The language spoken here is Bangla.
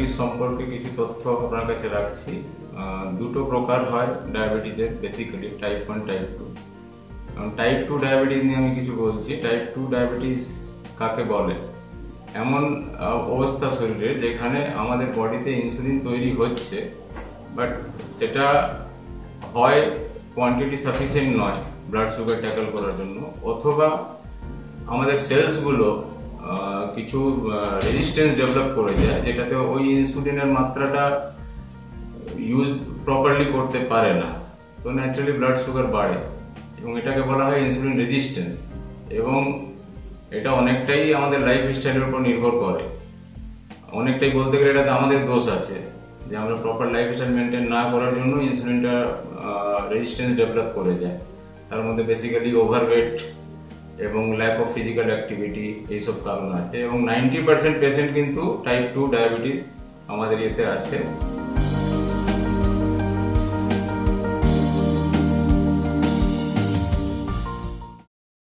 ডায়াবেটিস সম্পর্কে কিছু তথ্য আপনার কাছে রাখছি। দুটো প্রকার হয় ডায়াবেটিসের, basically type 1 type 2। Type 2 diabetes নিয়ে আমি কিছু বলছি। টাইপ 2 ডায়াবেটিস কাকে বলে? এমন অবস্থা শরীরে যেখানে আমাদের বডিতে ইনসুলিন তৈরি হচ্ছে, বাট সেটা হয় কোয়ান্টিটি সাফিসিয়েন্ট নয় ব্লাড সুগার ট্যাকল করার জন্য, অথবা আমাদের সেলসগুলো কিছু রেজিস্ট্যান্স ডেভেলপ করে যায়, যেটাতে ওই ইনসুলিনের মাত্রাটা ইউজ প্রপারলি করতে পারে না। তো ন্যাচারালি ব্লাড সুগার বাড়ে এবং এটাকে বলা হয় ইনসুলিন রেজিস্ট্যান্স। এবং এটা অনেকটাই আমাদের লাইফ স্টাইলের উপর নির্ভর করে। অনেকটাই বলতে গেলে এটাতে আমাদের দোষ আছে যে আমরা প্রপার লাইফ স্টাইল মেনটেন না করার জন্য ইনসুলিনটা রেজিস্ট্যান্স ডেভেলপ করে যায়। তার মধ্যে বেসিক্যালি ওভারওয়েট এবং ল্যাক অফ ফিজিক্যাল অ্যাক্টিভিটি এইসব কারণ আছে। এবং 90% পেশেন্ট কিন্তু টাইপ 2 ডায়াবেটিস আমাদের ইয়েতে আছে।